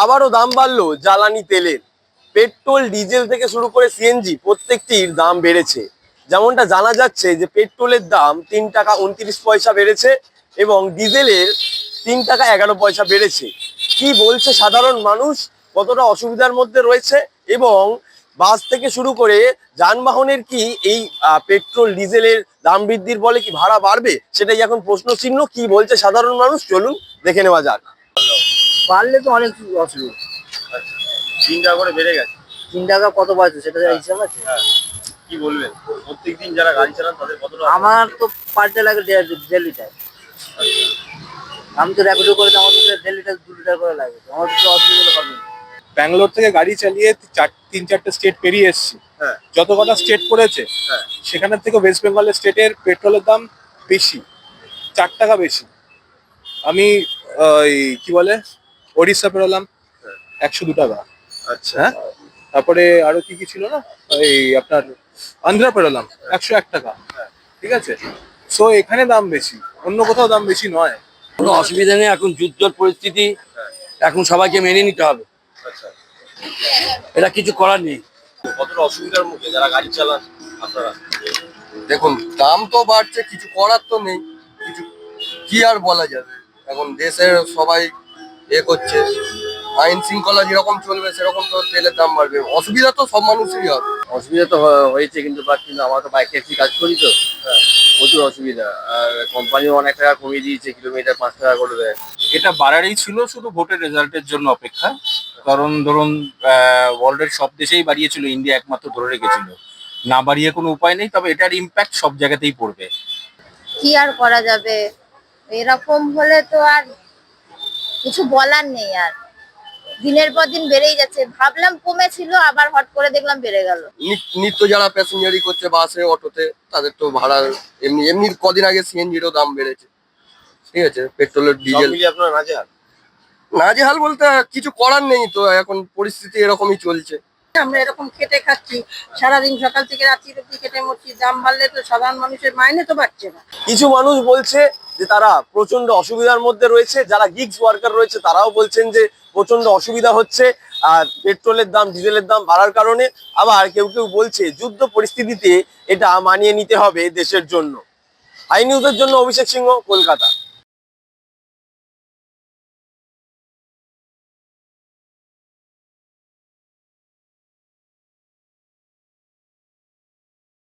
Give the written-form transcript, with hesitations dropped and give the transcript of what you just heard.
আবারও দাম বাড়লো জ্বালানি তেলের। পেট্রোল ডিজেল থেকে শুরু করে সিএনজি প্রত্যেকটির দাম বেড়েছে। যেমনটা জানা যাচ্ছে যে পেট্রোলের দাম 3 টাকা 29 পয়সা বেড়েছে এবং ডিজেলের 3 টাকা 11 পয়সা বেড়েছে। কি বলছে সাধারণ মানুষ, কতটা অসুবিধার মধ্যে রয়েছে এবং বাস থেকে শুরু করে যানবাহনের কি এই পেট্রোল ডিজেলের দাম বৃদ্ধির ফলে কি ভাড়া বাড়বে, সেটাই এখন প্রশ্ন চিহ্ন। কি বলছে সাধারণ মানুষ, চলুন দেখে নেওয়া যাক। বাড়লে তো অনেক অসুবিধা। 3 টাকা করে বেড়ে গেছে। 3 টাকা কত বাড়ছে সেটা হিসাব আছে? কি বলবেন, প্রত্যেকদিন যারা গাড়ি চালান তাদের কতটা? আমার তো পার ডে লাগে 1.5 লিটার। আমি তো র্যাপিডো করে আমার তো 1.5 লিটার 2 লিটার করে লাগে, আমার তো অসুবিধা হবে না। ব্যাঙ্গালোর থেকে গাড়ি চালিয়ে 3-4টে স্টেট পেরিয়ে এসেছি। হ্যাঁ। যত কটা স্টেট পড়েছে হ্যাঁ। সেখানের থেকে ওয়েস্ট বেঙ্গলের স্টেটের পেট্রোলের দাম বেশি, 4 টাকা বেশি। আমি কি বলে ওড়িশা পেরোলাম 102 টাকা। আচ্ছা। হ্যাঁ, তারপরে আরো কি কি ছিল না, এই আপনার আন্ধ্রা পেরোলাম 101 টাকা। ঠিক আছে, সো এখানে দাম বেশি, অন্য কোথাও দাম বেশি নয়। কোনো অসুবিধা নেই, এখন যুদ্ধর পরিস্থিতি, এখন সবাইকে মেনে নিতে হবে, আচ্ছা। এটা কিছু করার নেই। কতটা অসুবিধার মুখে যারা গাড়ি চালান আপনারা? দেখুন, দাম তো বাড়ছে, কিছু করার তো নেই। কিছু কি আর বলা যাবে, এখন দেশের সবাই করছে, আইন শৃঙ্খলা যেরকম চলবে সেরকম তো তেলের দাম বাড়বে। অসুবিধা তো সব মানুষেরই হবে। অসুবিধা তো হয়েছে, কিন্তু আমরা তো বাইকে একটি কাজ করি তো প্রচুর অসুবিধা। আর কোম্পানিও অনেক টাকা কমিয়ে দিয়েছে, কিলোমিটার 5 টাকা করে দেয়। এটা বাড়ারই ছিল, শুধু ভোটের রেজাল্টের জন্য অপেক্ষা। কারণ ধরুন ওয়ার্ল্ডের সব দেশেই বাড়িয়েছিল, ইন্ডিয়া একমাত্র ধরে রেখেছিল। না বাড়িয়ে কোনো উপায় নেই, তবে এটার ইম্প্যাক্ট সব জায়গাতেই পড়বে। কি আর করা যাবে, এরকম হলে তো আর কিছু বলার নেই। আর দিনের পর দিন বেড়েই যাচ্ছে, ভাবলাম কমেছিল, আবার হট করে দেখলাম বেড়ে গেল। নিত্য যারা প্যাসেঞ্জারি করছে বাসে অটোতে, তাদের তো ভাড়া এমনি এমনি কদিন আগে সিএনজিরও দাম বেড়েছে। ঠিক আছে, পেট্রোলের ডিজেল আপনারা নাজেহাল। নাজেহাল বলতে কিছু করার নেই, তো এখন পরিস্থিতি এরকমই চলছে। আমরা এরকম খেটে খাচ্ছি, সারাদিন সকাল থেকে রাত্রি অব্দি খেটে মরছি, দাম বাড়লে তো সাধারণ মানুষের মাইনে তো বাড়ছে না। কিছু মানুষ বলছে যে তারা প্রচন্ড অসুবিধার মধ্যে রয়েছে, যারা গিগস ওয়ার্কার রয়েছে তারাও বলছেন যে প্রচন্ড অসুবিধা হচ্ছে আর পেট্রোলের দাম ডিজেলের দাম বাড়ার কারণে। আবার কেউ কেউ বলছে যুদ্ধ পরিস্থিতিতে এটা মানিয়ে নিতে হবে দেশের জন্য। হাই নিউজের জন্য অভিষেক সিংহ, কলকাতা।